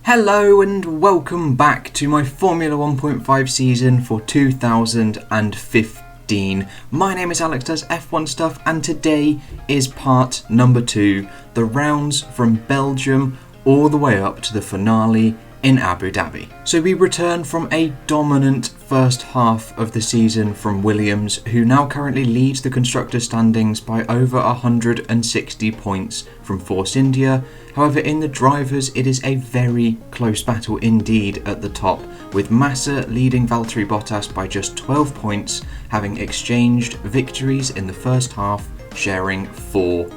Hello and welcome back to my Formula 1.5 season for 2015. My name is Alex Does F1 Stuff and today is part number 2, the rounds from Belgium all the way up to the finale in Abu Dhabi. So we return from a dominant first half of the season from Williams, who now currently leads the constructors' standings by over 160 points from Force India. However, in the drivers, it is a very close battle indeed at the top, with Massa leading Valtteri Bottas by just 12 points, having exchanged victories in the first half, sharing 4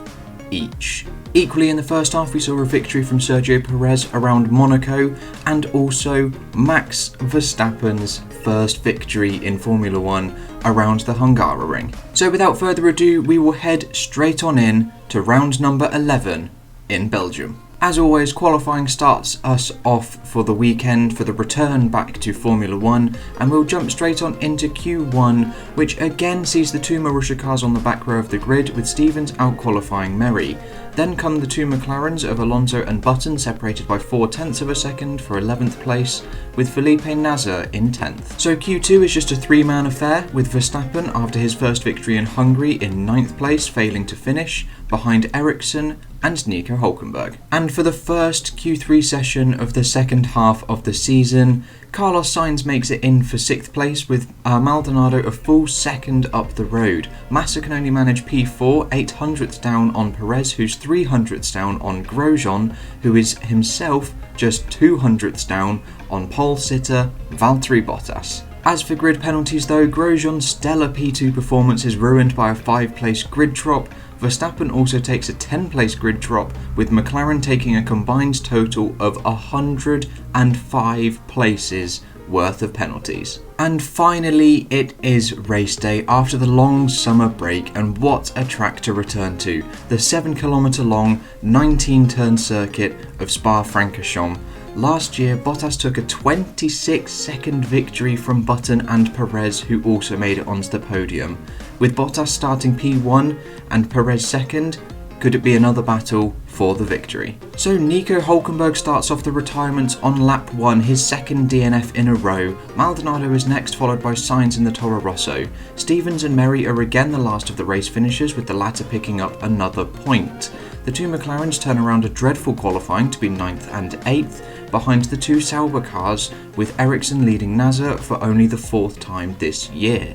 each. Equally in the first half we saw a victory from Sergio Perez around Monaco and also Max Verstappen's first victory in Formula 1 around the Hungaroring. So without further ado we will head straight on in to round number 11 in Belgium. As always, qualifying starts us off for the weekend for the return back to Formula 1, and we'll jump straight on into Q1, which again sees the two Marussia cars on the back row of the grid, with Stevens out-qualifying Merry. Then come the two McLarens of Alonso and Button, separated by 0.4 of a second for 11th place, with Felipe Nasr in 10th. So Q2 is just a three-man affair, with Verstappen, after his first victory in Hungary, in 9th place, failing to finish, behind Ericsson and Nico Hülkenberg. And for the first Q3 session of the second half of the season, Carlos Sainz makes it in for 6th place, with Maldonado a full second up the road. Massa can only manage P4, 800ths down on Perez, who's 300ths down on Grosjean, who is himself just 200ths down on pole sitter Valtteri Bottas. As for grid penalties though, Grosjean's stellar P2 performance is ruined by a 5-place grid drop. Verstappen also takes a 10-place grid drop, with McLaren taking a combined total of 105 places worth of penalties. And finally, it is race day after the long summer break, and what a track to return to. The 7-kilometre long, 19-turn circuit of Spa-Francorchamps. Last year, Bottas took a 26-second victory from Button and Perez, who also made it onto the podium. With Bottas starting P1 and Perez second, could it be another battle for the victory? So Nico Hülkenberg starts off the retirement on lap 1, his second DNF in a row. Maldonado is next, followed by Sainz in the Toro Rosso. Stevens and Merry are again the last of the race finishers, with the latter picking up another point. The two McLarens turn around a dreadful qualifying to be 9th and 8th, behind the two Sauber cars, with Ericsson leading Nasr for only the 4th time this year.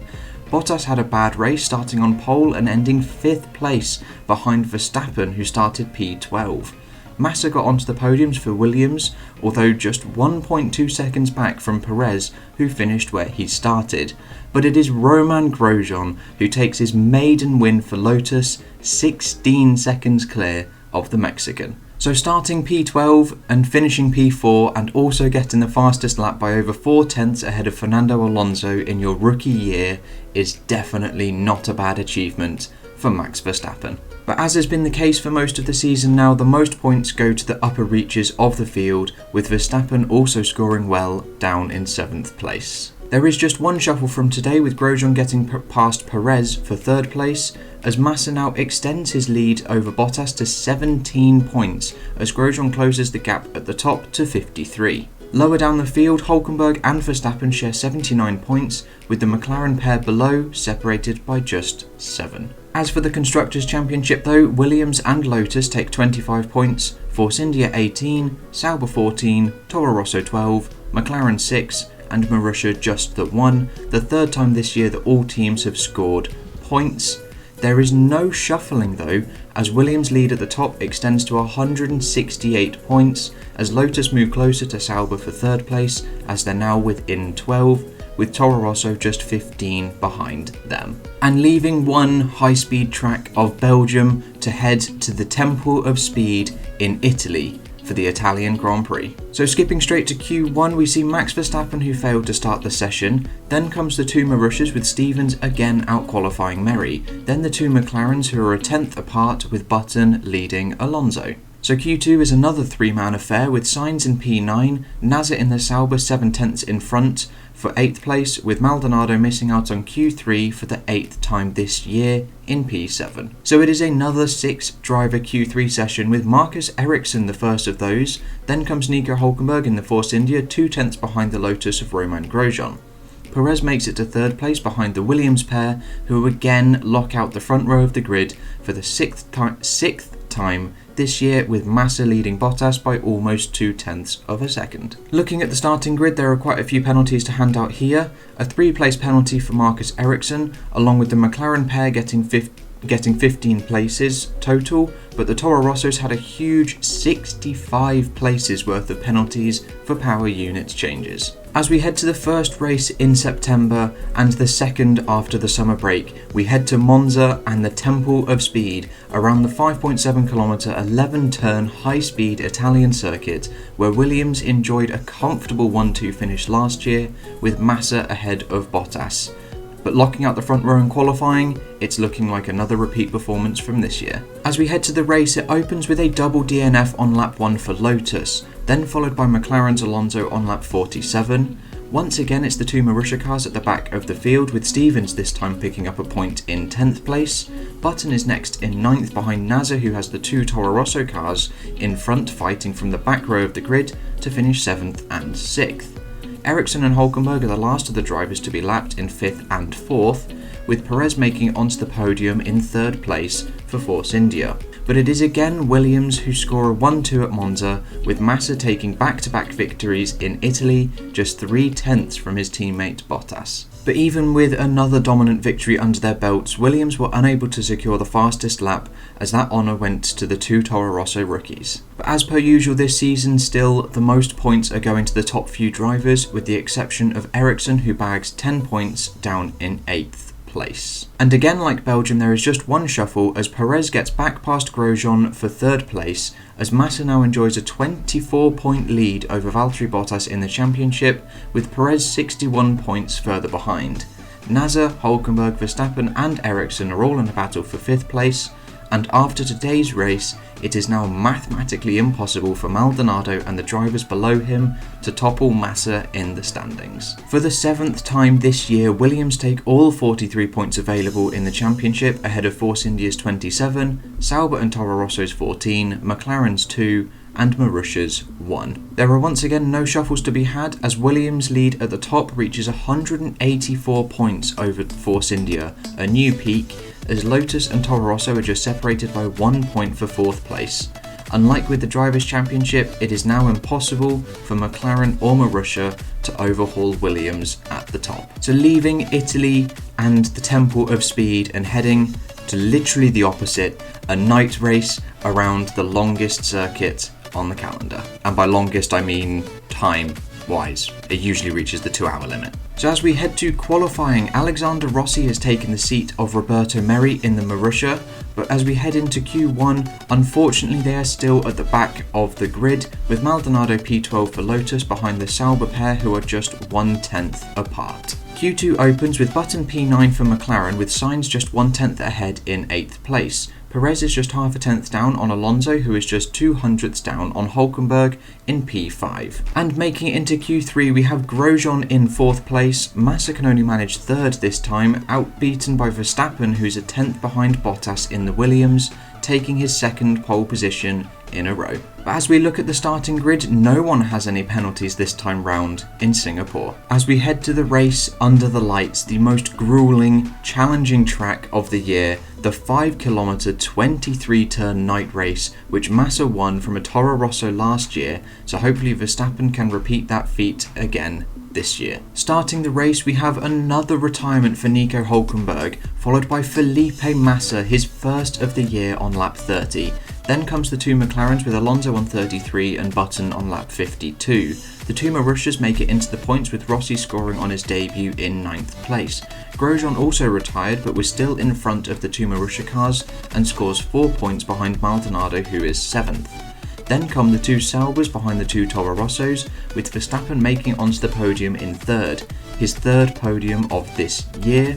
Bottas had a bad race, starting on pole and ending 5th place behind Verstappen, who started P12. Massa got onto the podiums for Williams, although just 1.2 seconds back from Perez, who finished where he started. But it is Romain Grosjean who takes his maiden win for Lotus, 16 seconds clear of the Mexican. So starting P12 and finishing P4 and also getting the fastest lap by over 0.4 ahead of Fernando Alonso in your rookie year is definitely not a bad achievement for Max Verstappen. But as has been the case for most of the season now, the most points go to the upper reaches of the field, with Verstappen also scoring well down in 7th place. There is just one shuffle from today, with Grosjean getting past Perez for 3rd place, as Massa now extends his lead over Bottas to 17 points, as Grosjean closes the gap at the top to 53. Lower down the field, Hülkenberg and Verstappen share 79 points, with the McLaren pair below separated by just 7. As for the Constructors' Championship though, Williams and Lotus take 25 points, Force India 18, Sauber 14, Toro Rosso 12, McLaren 6, and Marussia just the 1, the 3rd time this year that all teams have scored points. There is no shuffling though, as Williams' lead at the top extends to 168 points, as Lotus move closer to Sauber for 3rd place, as they're now within 12, with Toro Rosso just 15 behind them. And leaving one high-speed track of Belgium to head to the Temple of Speed in Italy for the Italian Grand Prix. So skipping straight to Q1, we see Max Verstappen, who failed to start the session. Then comes the two Marussias, with Stevens again out-qualifying Merry. Then the two McLarens, who are a 10th apart, with Button leading Alonso. So Q2 is another three-man affair with Sainz in P9, Nasr in the Sauber 7/10 in front for 8th place, with Maldonado missing out on Q3 for the 8th time this year in P7. So it is another 6-driver Q3 session with Marcus Ericsson the first of those, then comes Nico Hülkenberg in the Force India 2/10 behind the Lotus of Romain Grosjean. Perez makes it to 3rd place behind the Williams pair, who again lock out the front row of the grid for the 6th time this year, with Massa leading Bottas by almost 2/10 of a second. Looking at the starting grid, there are quite a few penalties to hand out here. A 3-place penalty for Marcus Ericsson, along with the McLaren pair getting 15 places total, but the Toro Rossos had a huge 65 places worth of penalties for power units changes. As we head to the first race in September and the second after the summer break, we head to Monza and the Temple of Speed around the 5.7 km 11-turn high-speed Italian circuit, where Williams enjoyed a comfortable 1-2 finish last year with Massa ahead of Bottas. But locking out the front row in qualifying, it's looking like another repeat performance from this year. As we head to the race, it opens with a double DNF on lap 1 for Lotus, then followed by McLaren's Alonso on lap 47. Once again, it's the two Marussia cars at the back of the field, with Stevens this time picking up a point in 10th place. Button is next in 9th behind Nasr, who has the two Toro Rosso cars in front fighting from the back row of the grid to finish 7th and 6th. Ericsson and Hülkenberg are the last of the drivers to be lapped in 5th and 4th, with Perez making it onto the podium in 3rd place for Force India. But it is again Williams who score a 1-2 at Monza, with Massa taking back-to-back victories in Italy, just 3/10 from his teammate Bottas. But even with another dominant victory under their belts, Williams were unable to secure the fastest lap, as that honour went to the two Toro Rosso rookies. But as per usual this season, still, the most points are going to the top few drivers, with the exception of Ericsson, who bags 10 points down in 8th place. And again, like Belgium, there is just one shuffle, as Perez gets back past Grosjean for 3rd place, as Massa now enjoys a 24-point lead over Valtteri Bottas in the championship, with Perez 61 points further behind. Nasr, Hülkenberg, Verstappen and Ericsson are all in a battle for 5th place, and after today's race, it is now mathematically impossible for Maldonado and the drivers below him to topple Massa in the standings. For the 7th time this year, Williams take all 43 points available in the championship ahead of Force India's 27, Sauber and Toro Rosso's 14, McLaren's 2 and Marussia's 1. There are once again no shuffles to be had, as Williams' lead at the top reaches 184 points over Force India, a new peak, as Lotus and Toro Rosso are just separated by 1 point for 4th place. Unlike with the Drivers' Championship, it is now impossible for McLaren or Marussia to overhaul Williams at the top. So leaving Italy and the Temple of Speed and heading to literally the opposite, a night race around the longest circuit on the calendar. And by longest I mean time-wise. It usually reaches the 2-hour limit. So as we head to qualifying, Alexander Rossi has taken the seat of Roberto Merri in the Marussia, but as we head into Q1, unfortunately they are still at the back of the grid, with Maldonado P12 for Lotus behind the Sauber pair, who are just 1/10 apart. Q2 opens with Button P9 for McLaren, with Sainz just 1/10 ahead in 8th place. Perez is just half a tenth down on Alonso, who is just 2/100ths down on Hülkenberg in P5. And making it into Q3, we have Grosjean in 4th place. Massa can only manage 3rd this time, outbeaten by Verstappen, who's a 10th behind Bottas in the Williams, taking his 2nd pole position in a row. But as we look at the starting grid, no one has any penalties this time round in Singapore. As we head to the race under the lights, the most grueling, challenging track of the year, the 5 km 23-turn night race, which Massa won from a Toro Rosso last year, so hopefully Verstappen can repeat that feat again this year. Starting the race, we have another retirement for Nico Hülkenberg, followed by Felipe Massa, his first of the year on lap 30. Then comes the two McLarens with Alonso on 33 and Button on lap 52. The two Marussias make it into the points, with Rossi scoring on his debut in 9th place. Grosjean also retired, but was still in front of the two Marussia cars and scores 4 points behind Maldonado, who is 7th. Then come the two Saubers behind the two Toro Rossos, with Verstappen making it onto the podium in 3rd, his 3rd podium of this year.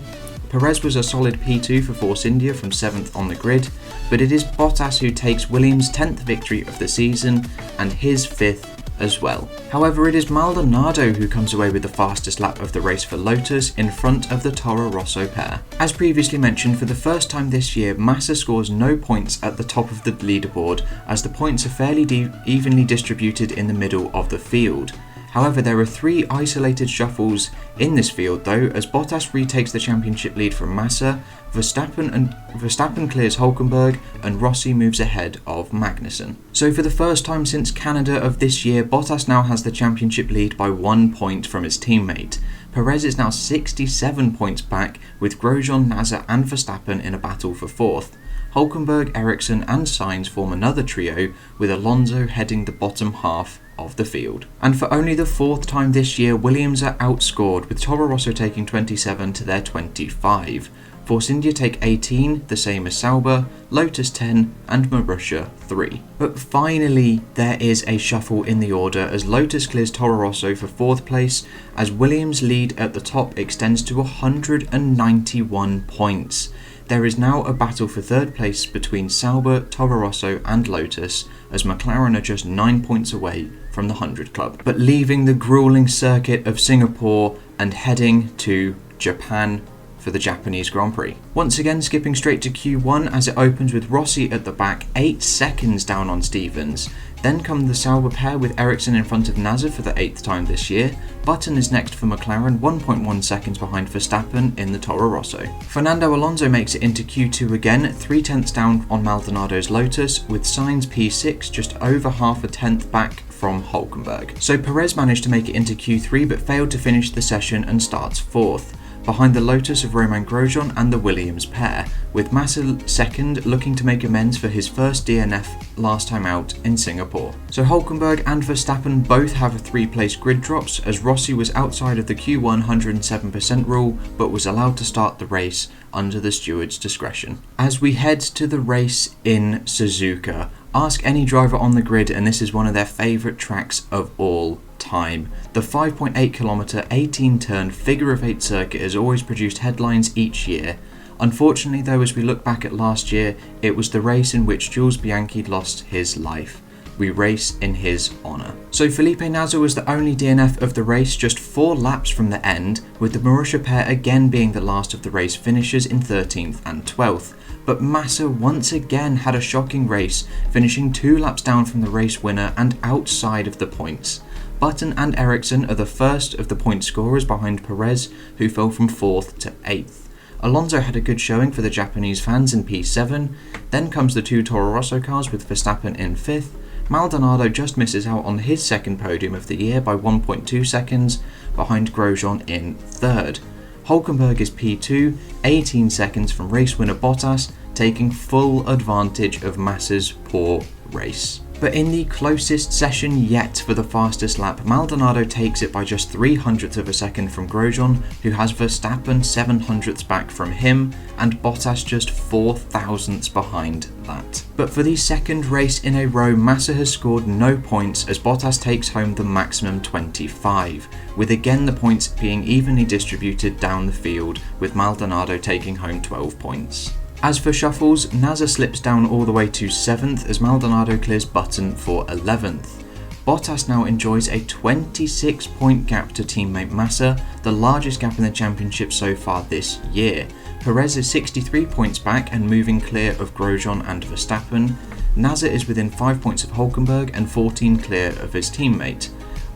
Perez was a solid P2 for Force India from 7th on the grid, but it is Bottas who takes Williams' 10th victory of the season and his 5th as well. However, it is Maldonado who comes away with the fastest lap of the race for Lotus in front of the Toro Rosso pair. As previously mentioned, for the first time this year, Massa scores no points at the top of the leaderboard, as the points are fairly evenly distributed in the middle of the field. However, there are 3 isolated shuffles in this field though, as Bottas retakes the championship lead from Massa, Verstappen clears Hulkenberg, and Rossi moves ahead of Magnussen. So for the first time since Canada of this year, Bottas now has the championship lead by 1 point from his teammate. Perez is now 67 points back, with Grosjean, Nasser and Verstappen in a battle for 4th. Hulkenberg, Ericsson and Sainz form another trio, with Alonso heading the bottom half of the field. And for only the 4th time this year, Williams are outscored, with Toro Rosso taking 27 to their 25. Force India take 18, the same as Sauber, Lotus 10 and Marussia 3. But finally there is a shuffle in the order, as Lotus clears Toro Rosso for 4th place, as Williams' lead at the top extends to 191 points. There is now a battle for 3rd place between Sauber, Toro Rosso and Lotus, as McLaren are just 9 points away from the 100 club. But leaving the gruelling circuit of Singapore and heading to Japan for the Japanese Grand Prix. Once again skipping straight to Q1, as it opens with Rossi at the back, 8 seconds down on Stevens. Then come the Sauber pair with Ericsson in front of Nasser for the 8th time this year. Button is next for McLaren, 1.1 seconds behind Verstappen in the Toro Rosso. Fernando Alonso makes it into Q2 again, 3/10 down on Maldonado's Lotus, with Sainz P6 just over half a tenth back from Hulkenberg. So Perez managed to make it into Q3 but failed to finish the session and starts 4th, behind the Lotus of Romain Grosjean and the Williams pair, with Massa 2nd looking to make amends for his first DNF last time out in Singapore. So Hulkenberg and Verstappen both have 3-place grid drops, as Rossi was outside of the Q1 107% rule but was allowed to start the race under the steward's discretion. As we head to the race in Suzuka, ask any driver on the grid and this is one of their favourite tracks of all time. The 5.8 kilometre 18 turn figure of 8 circuit has always produced headlines each year. Unfortunately though, as we look back at last year, it was the race in which Jules Bianchi lost his life. We race in his honour. So Felipe Nasr was the only DNF of the race, just 4 laps from the end, with the Marussia pair again being the last of the race finishers in 13th and 12th. But Massa once again had a shocking race, finishing 2 laps down from the race winner and outside of the points. Button and Ericsson are the first of the point scorers behind Perez, who fell from 4th to 8th. Alonso had a good showing for the Japanese fans in P7, then comes the 2 Toro Rosso cars with Verstappen in 5th. Maldonado just misses out on his 2nd podium of the year by 1.2 seconds, behind Grosjean in 3rd. Hulkenberg is P2, 18 seconds from race winner Bottas, taking full advantage of Massa's poor race. But in the closest session yet for the fastest lap, Maldonado takes it by just 0.03 of a second from Grosjean, who has Verstappen 0.07 back from him, and Bottas just 0.004 behind that. But for the 2nd race in a row, Massa has scored no points, as Bottas takes home the maximum 25, with again the points being evenly distributed down the field, with Maldonado taking home 12 points. As for shuffles, Nasser slips down all the way to 7th as Maldonado clears Button for 11th. Bottas now enjoys a 26-point gap to teammate Massa, the largest gap in the championship so far this year. Perez is 63 points back and moving clear of Grosjean and Verstappen. Nasser is within 5 points of Hulkenberg and 14 clear of his teammate.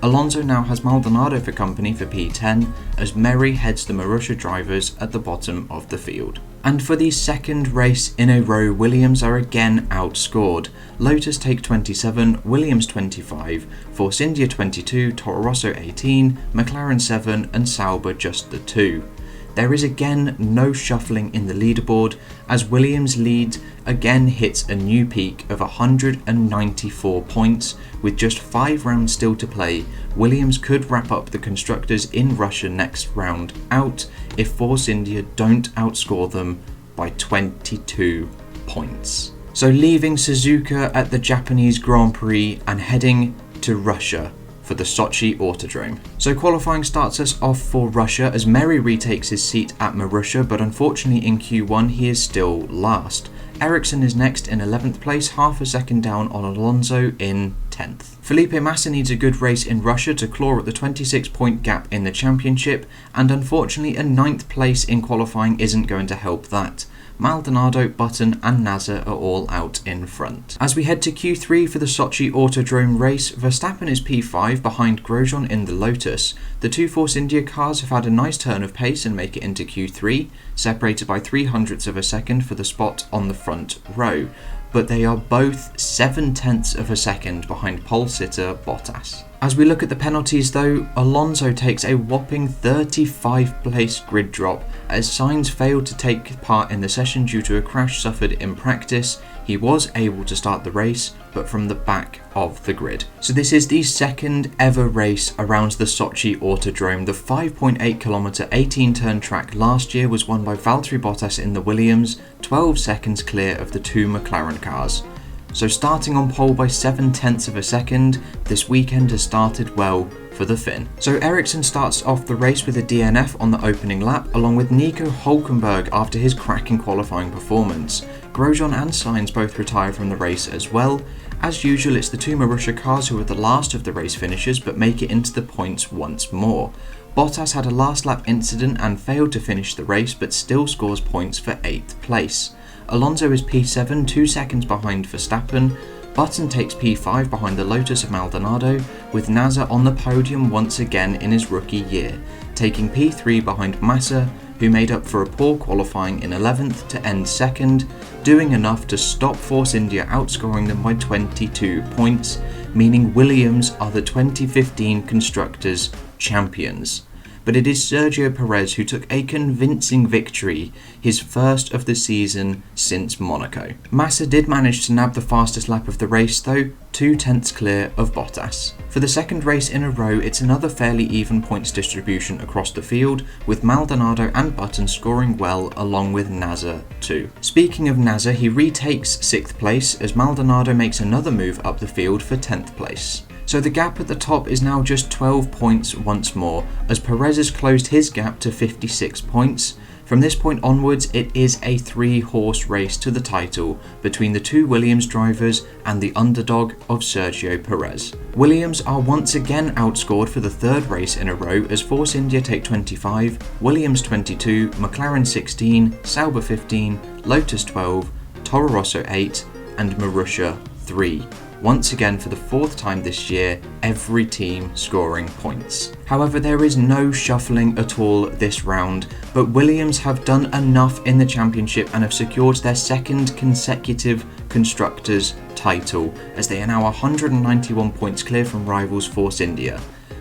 Alonso now has Maldonado for company for P10, as Merry heads the Marussia drivers at the bottom of the field. And for the 2nd race in a row, Williams are again outscored. Lotus take 27, Williams 25, Force India 22, Toro Rosso 18, McLaren 7 and Sauber just the 2. There is again no shuffling in the leaderboard, as Williams' lead again hits a new peak of 194 points. With just 5 rounds still to play, Williams could wrap up the constructors in Russia next round out if Force India don't outscore them by 22 points. So leaving Suzuka at the Japanese Grand Prix and heading to Russia for the Sochi Autodrome. So qualifying starts us off for Russia as Merry retakes his seat at Marussia, but unfortunately in Q1 he is still last. Ericsson is next in 11th place, half a second down on Alonso in 10th. Felipe Massa needs a good race in Russia to claw at the 26-point gap in the championship, and unfortunately a 9th place in qualifying isn't going to help that. Maldonado, Button and Nasser are all out in front. As we head to Q3 for the Sochi Autodrome race, Verstappen is P5 behind Grosjean in the Lotus. The two Force India cars have had a nice turn of pace and make it into Q3, separated by 0.03 of a second for the spot on the front row, but they are both 0.7 of a second behind pole sitter Bottas. As we look at the penalties though, Alonso takes a whopping 35 place grid drop as Sainz failed to take part in the session due to a crash suffered in practice. He was able to start the race, but from the back of the grid. So this is the second ever race around the Sochi Autodrome. The 5.8 kilometer 18 turn track last year was won by Valtteri Bottas in the Williams, 12 seconds clear of the two McLaren cars. So starting on pole by 0.7 of a second, this weekend has started well for the Finn. So Ericsson starts off the race with a DNF on the opening lap, along with Nico Hülkenberg after his cracking qualifying performance. Grosjean and Sainz both retire from the race as well. As usual, it's the two Marussia cars who are the last of the race finishers but make it into the points once more. Bottas had a last lap incident and failed to finish the race but still scores points for 8th place. Alonso is P7, 2 seconds behind Verstappen. Button takes P5 behind the Lotus of Maldonado, with Nasser on the podium once again in his rookie year, taking P3 behind Massa, who made up for a poor qualifying in 11th to end 2nd, doing enough to stop Force India outscoring them by 22 points, meaning Williams are the 2015 Constructors' champions. But it is Sergio Perez who took a convincing victory, his first of the season since Monaco. Massa did manage to nab the fastest lap of the race though, 0.2 clear of Bottas. For the second race in a row, it's another fairly even points distribution across the field, with Maldonado and Button scoring well along with Nasser too. Speaking of Nasser, he retakes 6th place as Maldonado makes another move up the field for 10th place. So the gap at the top is now just 12 points once more, as Perez has closed his gap to 56 points. From this point onwards, it is a 3-horse race to the title between the two Williams drivers and the underdog of Sergio Perez. Williams are once again outscored for the third race in a row as Force India take 25, Williams 22, McLaren 16, Sauber 15, Lotus 12, Toro Rosso 8 and Marussia 3. Once again for the 4th time this year, every team scoring points. However, there is no shuffling at all this round, but Williams have done enough in the championship and have secured their 2nd consecutive Constructors' title, as they are now 191 points clear from rivals Force India.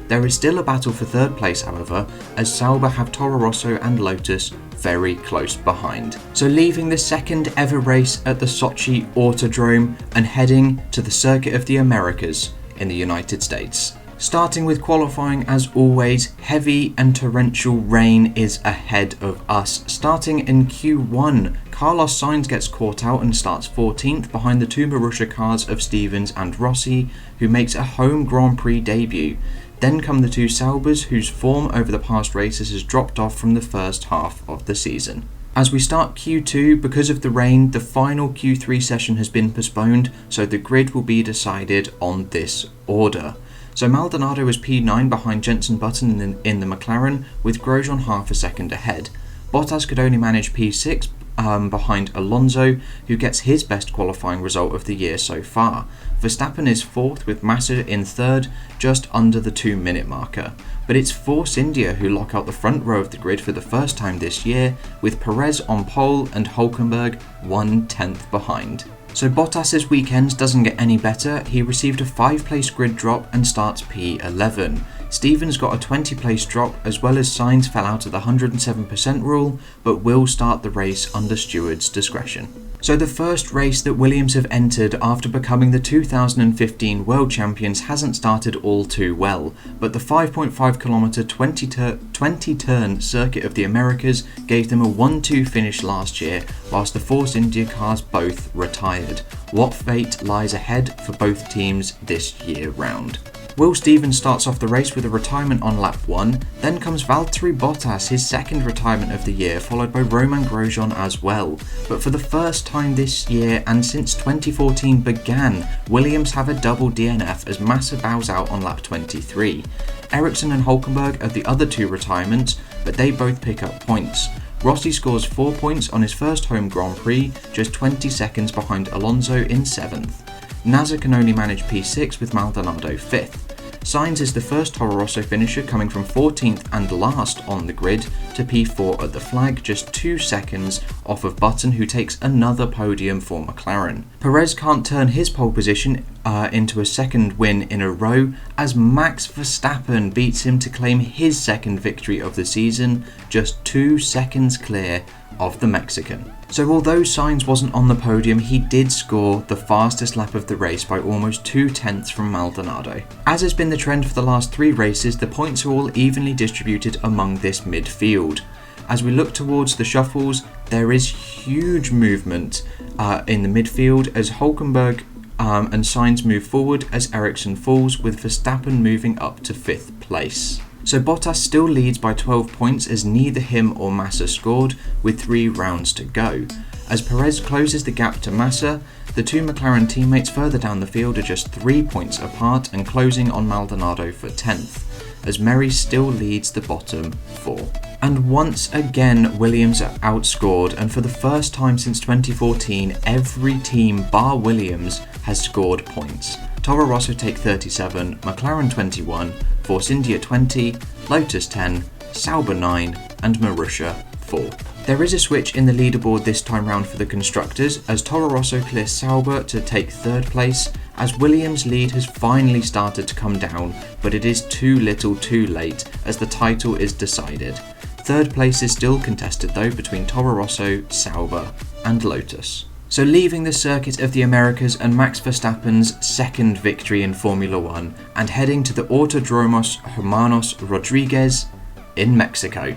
There is still a battle for 3rd place however, as Sauber have Toro Rosso and Lotus very close behind. So leaving the 2nd ever race at the Sochi Autodrome and heading to the Circuit of the Americas in the United States. Starting with qualifying as always, heavy and torrential rain is ahead of us. Starting in Q1, Carlos Sainz gets caught out and starts 14th behind the two Marussia cars of Stevens and Rossi, who makes a home Grand Prix debut. Then come the two Saubers, whose form over the past races has dropped off from the first half of the season. As we start Q2, because of the rain, the final Q3 session has been postponed, so the grid will be decided on this order. So Maldonado is P9 behind Jenson Button in the McLaren, with Grosjean half a second ahead. Bottas could only manage P6 behind Alonso, who gets his best qualifying result of the year so far. Verstappen is 4th with Massa in 3rd, just under the 2-minute marker. But it's Force India who lock out the front row of the grid for the first time this year, with Perez on pole and Hülkenberg 1/10 behind. So Bottas' weekend doesn't get any better. He received a 5-place grid drop and starts P11. Stevens got a 20-place drop, as well as Sainz fell out of the 107% rule, but will start the race under steward's discretion. So the first race that Williams have entered after becoming the 2015 World Champions hasn't started all too well, but the 5.5 kilometer 20-turn Circuit of the Americas gave them a 1-2 finish last year, whilst the Force India cars both retired. What fate lies ahead for both teams this year round? Will Stevens starts off the race with a retirement on lap 1, then comes Valtteri Bottas, his second retirement of the year, followed by Romain Grosjean as well. But for the first time this year and since 2014 began, Williams have a double DNF as Massa bows out on lap 23. Ericsson and Hülkenberg are the other two retirements, but they both pick up points. Rossi scores 4 points on his first home Grand Prix, just 20 seconds behind Alonso in 7th. Nasser can only manage P6 with Maldonado 5th. Sainz is the first Toro Rosso finisher, coming from 14th and last on the grid to P4 at the flag, just 2 seconds off of Button, who takes another podium for McLaren. Perez can't turn his pole position into a second win in a row, as Max Verstappen beats him to claim his second victory of the season, just 2 seconds clear of the Mexican. So although Sainz wasn't on the podium, he did score the fastest lap of the race by almost 2/10 from Maldonado. As has been the trend for the last 3 races, the points are all evenly distributed among this midfield. As we look towards the shuffles, there is huge movement in the midfield as Hülkenberg and Sainz move forward as Ericsson falls, with Verstappen moving up to 5th place. So Bottas still leads by 12 points as neither him or Massa scored, with 3 rounds to go. As Perez closes the gap to Massa, the two McLaren teammates further down the field are just 3 points apart and closing on Maldonado for 10th, as Merry still leads the bottom 4. And once again, Williams are outscored, and for the first time since 2014, every team bar Williams has scored points. Toro Rosso take 37, McLaren 21, Force India 20, Lotus 10, Sauber 9 and Marussia 4. There is a switch in the leaderboard this time round for the constructors, as Toro Rosso clears Sauber to take 3rd place, as Williams' lead has finally started to come down, but it is too little too late as the title is decided. 3rd place is still contested though between Toro Rosso, Sauber and Lotus. So leaving the circuit of the Americas and Max Verstappen's second victory in Formula 1 and heading to the Autodromos Hermanos Rodriguez in Mexico.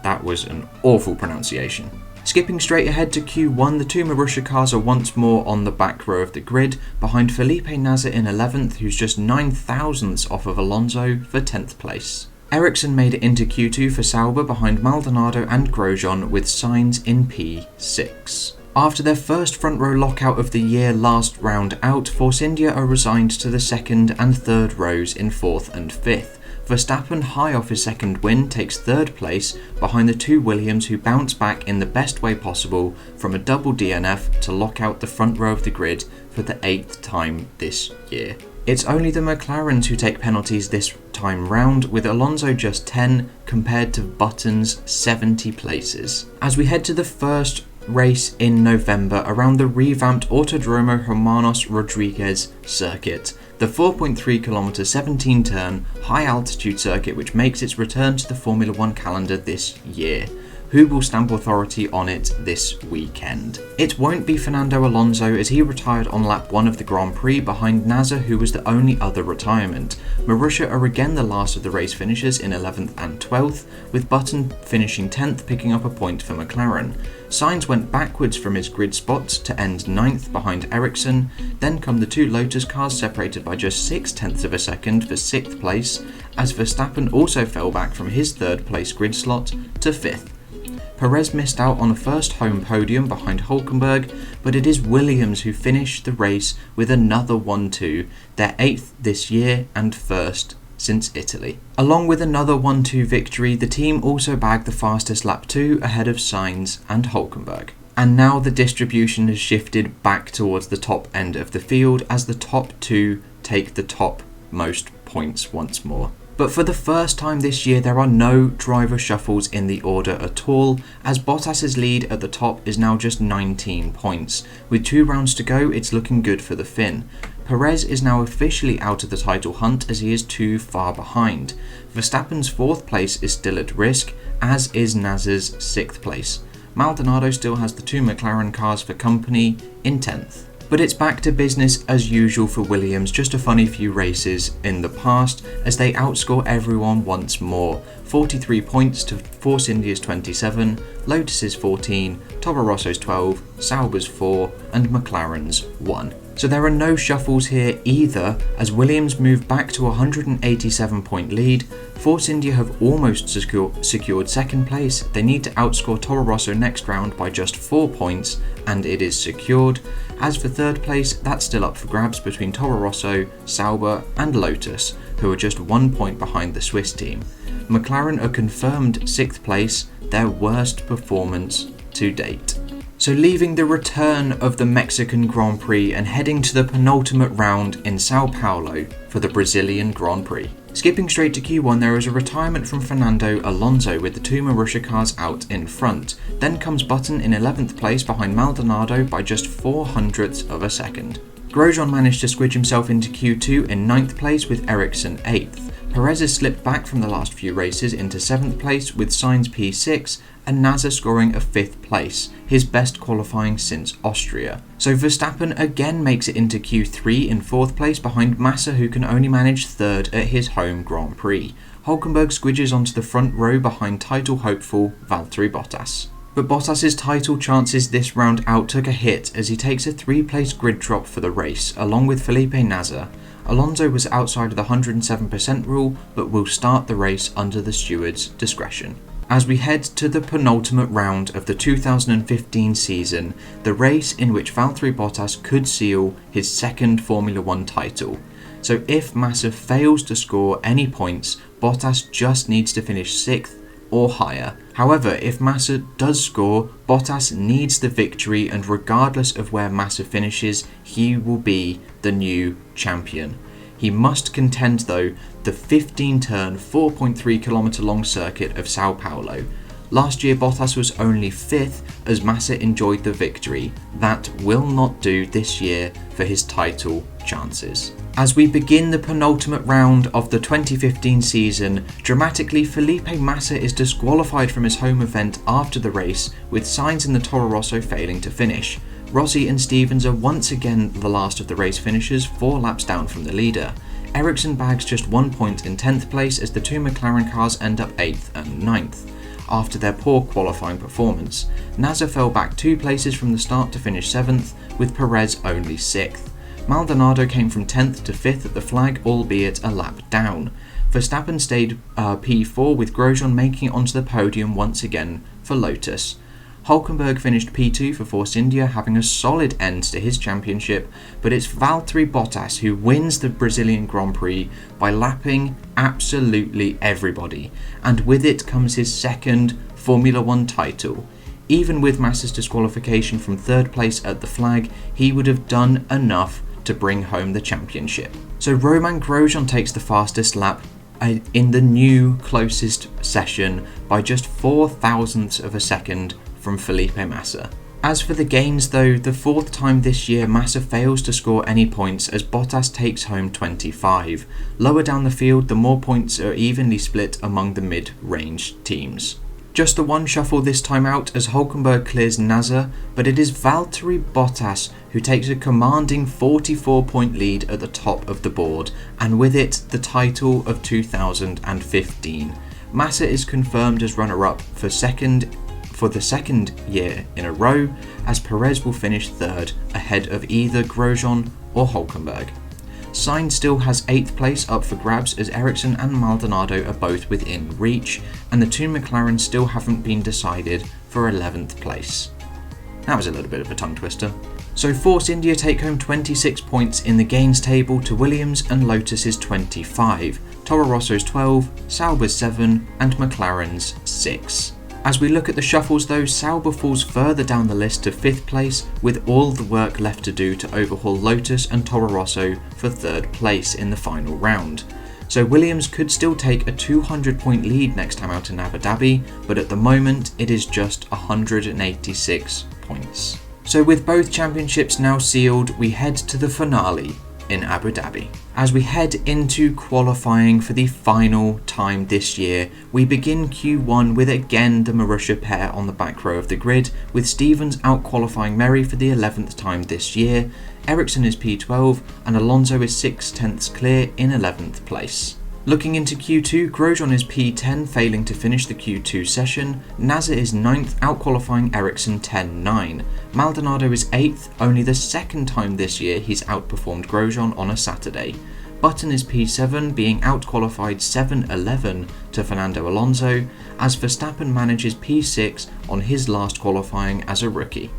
That was an awful pronunciation. Skipping straight ahead to Q1, the two Marussia cars are once more on the back row of the grid, behind Felipe Nasr in 11th, who's just 9 thousandths off of Alonso for 10th place. Ericsson made it into Q2 for Sauber behind Maldonado and Grosjean, with Sainz in P6. After their first front row lockout of the year last round out, Force India are resigned to the 2nd and 3rd rows in 4th and 5th. Verstappen, high off his second win, takes 3rd place behind the two Williams, who bounce back in the best way possible from a double DNF to lock out the front row of the grid for the 8th time this year. It's only the McLarens who take penalties this time round, with Alonso just 10 compared to Button's 70 places. As we head to the first race in November around the revamped Autodromo Hermanos Rodriguez circuit, the 4.3 km 17 turn high altitude circuit which makes its return to the Formula 1 calendar this year. Who will stamp authority on it this weekend? It won't be Fernando Alonso, as he retired on lap 1 of the Grand Prix behind Nasr, who was the only other retirement. Marussia are again the last of the race finishers in 11th and 12th, with Button finishing 10th, picking up a point for McLaren. Sainz went backwards from his grid spots to end 9th behind Ericsson, then come the two Lotus cars separated by just 0.6 of a second for 6th place, as Verstappen also fell back from his 3rd place grid slot to 5th. Perez missed out on a first home podium behind Hülkenberg, but it is Williams who finished the race with another 1-2, their 8th this year and 1st since Italy. Along with another 1-2 victory, the team also bagged the fastest lap 2 ahead of Sainz and Hülkenberg. And now the distribution has shifted back towards the top end of the field, as the top 2 take the top most points once more. But for the first time this year, there are no driver shuffles in the order at all, as Bottas's lead at the top is now just 19 points. With 2 rounds to go, it's looking good for the Finn. Perez is now officially out of the title hunt, as he is too far behind. Verstappen's 4th place is still at risk, as is Nasr's 6th place. Maldonado still has the 2 McLaren cars for company in 10th. But it's back to business as usual for Williams, just a funny few races in the past as they outscore everyone once more. 43 points to Force India's 27, Lotus's 14, Toro Rosso's 12, Sauber's 4 and McLaren's 1. So there are no shuffles here either, as Williams move back to a 187 point lead. Force India have almost secured second place. They need to outscore Toro Rosso next round by just 4 points, and it is secured. As for third place, that's still up for grabs between Toro Rosso, Sauber and Lotus, who are just 1 point behind the Swiss team. McLaren are confirmed 6th place, their worst performance to date. So leaving the return of the Mexican Grand Prix and heading to the penultimate round in Sao Paulo for the Brazilian Grand Prix. Skipping straight to Q1, there is a retirement from Fernando Alonso with the two Marussia cars out in front. Then comes Button in 11th place behind Maldonado by just 0.04 of a second. Grosjean managed to squidge himself into Q2 in 9th place with Ericsson 8th. Perez has slipped back from the last few races into 7th place with Sainz P6 and Nasser scoring a 5th place, his best qualifying since Austria. So Verstappen again makes it into Q3 in 4th place behind Massa, who can only manage 3rd at his home Grand Prix. Hulkenberg squidges onto the front row behind title hopeful Valtteri Bottas. But Bottas's title chances this round out took a hit as he takes a 3-place grid drop for the race, along with Felipe Nasser. Alonso was outside of the 107% rule, but will start the race under the steward's discretion. As we head to the penultimate round of the 2015 season, the race in which Valtteri Bottas could seal his second Formula 1 title. So if Massa fails to score any points, Bottas just needs to finish 6th or higher. However, if Massa does score, Bottas needs the victory, and regardless of where Massa finishes, he will be the new champion. He must contend though the 15-turn, 4.3km long circuit of Sao Paulo. Last year Bottas was only 5th as Massa enjoyed the victory. That will not do this year for his title chances. As we begin the penultimate round of the 2015 season, dramatically Felipe Massa is disqualified from his home event after the race, with Sainz and the Toro Rosso failing to finish. Rossi and Stevens are once again the last of the race finishers, 4 laps down from the leader. Ericsson bags just 1 point in 10th place as the two McLaren cars end up 8th and 9th. After their poor qualifying performance, Nasser fell back 2 places from the start to finish 7th, with Perez only 6th. Maldonado came from 10th to 5th at the flag, albeit a lap down. Verstappen stayed P4, with Grosjean making it onto the podium once again for Lotus. Hulkenberg finished P2 for Force India, having a solid end to his championship, but it's Valtteri Bottas who wins the Brazilian Grand Prix by lapping absolutely everybody, and with it comes his second Formula 1 title. Even with Massa's disqualification from 3rd place at the flag, he would have done enough to bring home the championship. So Romain Grosjean takes the fastest lap in the new closest session by just 0.04 of a second from Felipe Massa. As for the gains though, the 4th time this year Massa fails to score any points as Bottas takes home 25. Lower down the field, the more points are evenly split among the mid-range teams. Just the one shuffle this time out as Hulkenberg clears Nasser, but it is Valtteri Bottas who takes a commanding 44-point lead at the top of the board, and with it the title of 2015. Massa is confirmed as runner-up for the second year in a row, as Perez will finish 3rd ahead of either Grosjean or Hulkenberg. Sainz still has 8th place up for grabs as Ericsson and Maldonado are both within reach, and the two McLaren still haven't been decided for 11th place. That was a little bit of a tongue twister. So Force India take home 26 points in the gains table to Williams and Lotus's 25, Toro Rosso's 12, Sauber's 7 and McLaren's 6. As we look at the shuffles though, Sauber falls further down the list to 5th place, with all the work left to do to overhaul Lotus and Toro Rosso for 3rd place in the final round. So Williams could still take a 200-point lead next time out in Abu Dhabi, but at the moment it is just 186 points. So with both championships now sealed, we head to the finale in Abu Dhabi. As we head into qualifying for the final time this year, we begin Q1 with again the Marussia pair on the back row of the grid, with Stevens out-qualifying Merry for the 11th time this year. Ericsson is P12 and Alonso is 6/10ths clear in 11th place. Looking into Q2, Grosjean is P10, failing to finish the Q2 session. Nasser is 9th, outqualifying Ericsson 10.9. Maldonado is 8th, only the second time this year he's outperformed Grosjean on a Saturday. Button is P7, being outqualified 7.11 to Fernando Alonso, as Verstappen manages P6 on his last qualifying as a rookie.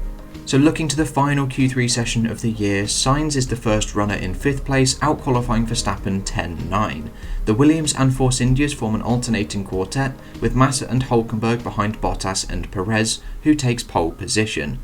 So looking to the final Q3 session of the year, Sainz is the first runner in 5th place, outqualifying Verstappen 10.9. The Williams and Force Indias form an alternating quartet, with Massa and Hülkenberg behind Bottas and Perez, who takes pole position.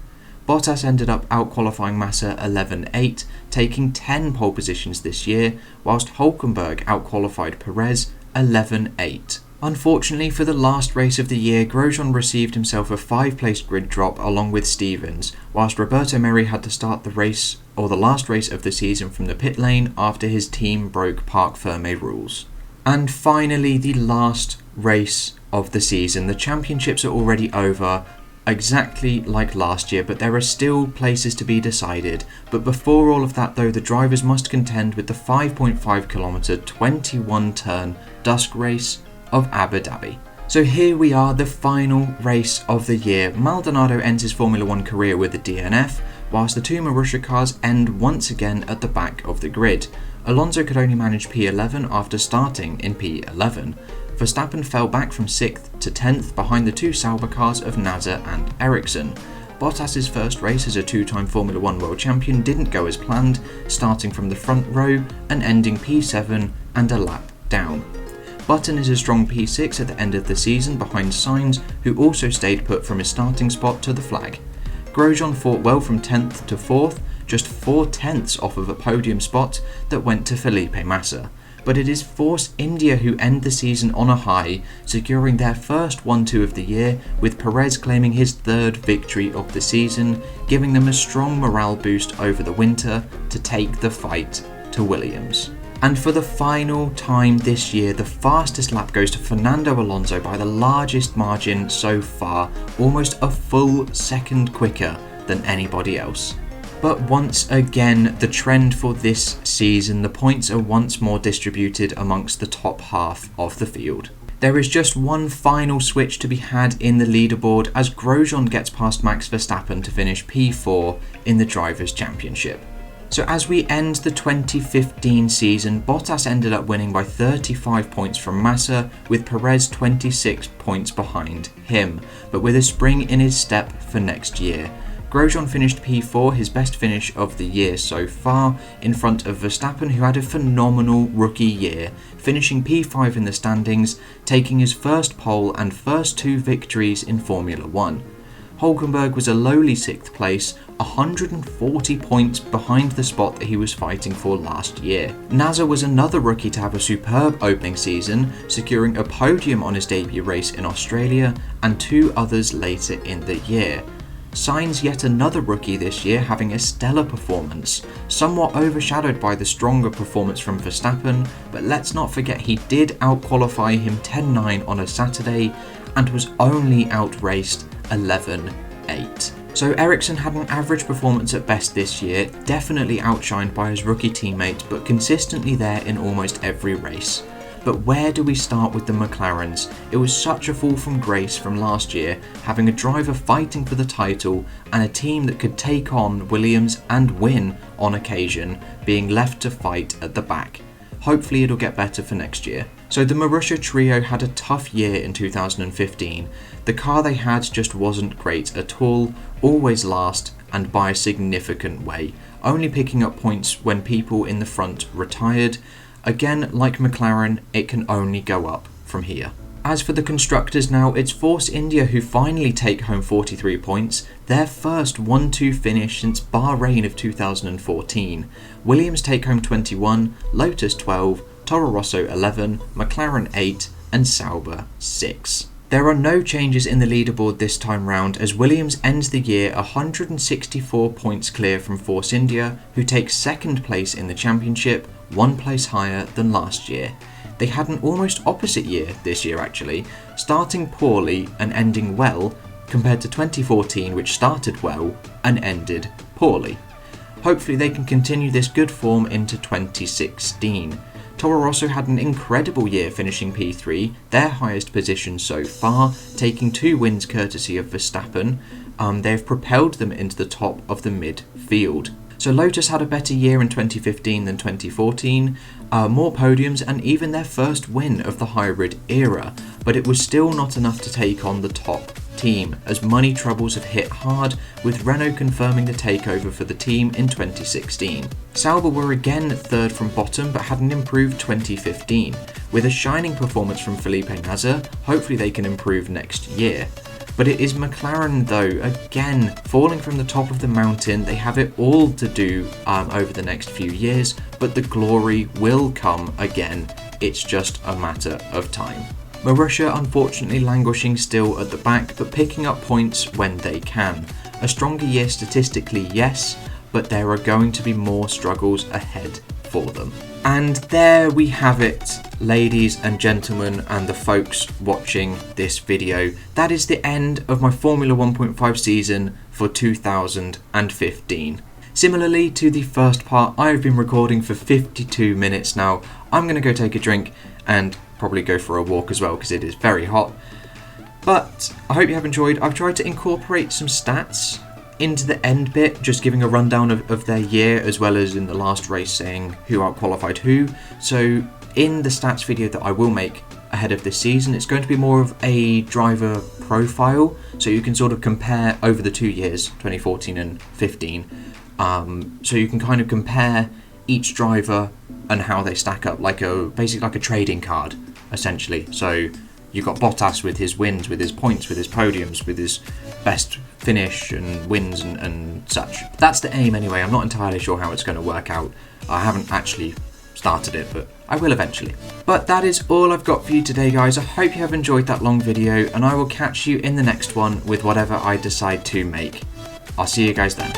Bottas ended up outqualifying Massa 11.8, taking 10 pole positions this year, whilst Hülkenberg outqualified Perez 11.8. Unfortunately for the last race of the year, Grosjean received himself a 5-place grid drop along with Stevens, whilst Roberto Merhi had to start the race, or the last race of the season, from the pit lane after his team broke Parc Fermé rules. And finally, the last race of the season. The championships are already over, exactly like last year, but there are still places to be decided. But before all of that though, the drivers must contend with the 5.5 kilometre 21 turn dusk race of Abu Dhabi. So here we are, the final race of the year. Maldonado ends his Formula 1 career with a DNF, whilst the two Marussia cars end once again at the back of the grid. Alonso could only manage P11 after starting in P11. Verstappen fell back from 6th to 10th behind the two Sauber cars of Nasser and Ericsson. Bottas's first race as a two-time Formula 1 world champion didn't go as planned, starting from the front row and ending P7 and a lap down. Button is a strong P6 at the end of the season behind Sainz, who also stayed put from his starting spot to the flag. Grosjean fought well from 10th to 4th, just 4 tenths off of a podium spot that went to Felipe Massa. But it is Force India who end the season on a high, securing their first 1-2 of the year, with Perez claiming his 3rd victory of the season, giving them a strong morale boost over the winter to take the fight to Williams. And for the final time this year, the fastest lap goes to Fernando Alonso by the largest margin so far, almost a full second quicker than anybody else. But once again, the trend for this season, the points are once more distributed amongst the top half of the field. There is just one final switch to be had in the leaderboard, as Grosjean gets past Max Verstappen to finish P4 in the Drivers' Championship. So as we end the 2015 season, Bottas ended up winning by 35 points from Massa, with Perez 26 points behind him, but with a spring in his step for next year. Grosjean finished P4, his best finish of the year so far, in front of Verstappen, who had a phenomenal rookie year, finishing P5 in the standings, taking his first pole and first 2 victories in Formula 1. Hülkenberg was a lowly 6th place, 140 points behind the spot that he was fighting for last year. Nasser was another rookie to have a superb opening season, securing a podium on his debut race in Australia and 2 others later in the year. Sainz, yet another rookie this year, having a stellar performance, somewhat overshadowed by the stronger performance from Verstappen, but let's not forget he did outqualify him 10.9 on a Saturday and was only outraced 11.8. So Ericsson had an average performance at best this year, definitely outshined by his rookie teammate, but consistently there in almost every race. But where do we start with the McLarens? It was such a fall from grace from last year, having a driver fighting for the title and a team that could take on Williams and win on occasion, being left to fight at the back. Hopefully it'll get better for next year. So the Marussia trio had a tough year in 2015. The car they had just wasn't great at all, always last and by a significant way, only picking up points when people in the front retired. Again, like McLaren, it can only go up from here. As for the constructors now, it's Force India who finally take home 43 points, their first 1-2 finish since Bahrain of 2014. Williams take home 21, Lotus 12, Toro Rosso 11, McLaren 8 and Sauber 6. There are no changes in the leaderboard this time round, as Williams ends the year 164 points clear from Force India, who takes 2nd place in the championship, 1 place higher than last year. They had an almost opposite year this year actually, starting poorly and ending well, compared to 2014 which started well and ended poorly. Hopefully they can continue this good form into 2016. Toro Rosso had an incredible year, finishing P3, their highest position so far, taking 2 wins courtesy of Verstappen. They've propelled them into the top of the midfield. So Lotus had a better year in 2015 than 2014, more podiums and even their first win of the hybrid era, but it was still not enough to take on the top team, as money troubles have hit hard, with Renault confirming the takeover for the team in 2016. Sauber were again 3rd from bottom but had an improved 2015. With a shining performance from Felipe Nasr, hopefully they can improve next year. But it is McLaren though, again, falling from the top of the mountain. They have it all to do over the next few years, but the glory will come again. It's just a matter of time. Marussia unfortunately languishing still at the back, but picking up points when they can. A stronger year statistically, yes, but there are going to be more struggles ahead for them. And there we have it, ladies and gentlemen, and the folks watching this video. That is the end of my Formula 1.5 season for 2015. Similarly to the first part, I've been recording for 52 minutes now. I'm going to go take a drink and probably go for a walk as well because it is very hot. But I hope you have enjoyed. I've tried to incorporate some stats into the end bit, just giving a rundown of their year, as well as in the last race saying who outqualified who. So in the stats video that I will make ahead of this season, it's going to be more of a driver profile, so you can sort of compare over the 2 years, 2014 and 15. So you can kind of compare each driver and how they stack up, basically like a trading card, essentially. So you've got Bottas with his wins, with his points, with his podiums, with his best finish and wins and such. That's the aim anyway. I'm not entirely sure how it's going to work out. I haven't actually started it, but I will eventually. But that is all I've got for you today, guys. I hope you have enjoyed that long video, and I will catch you in the next one with whatever I decide to make. I'll see you guys then.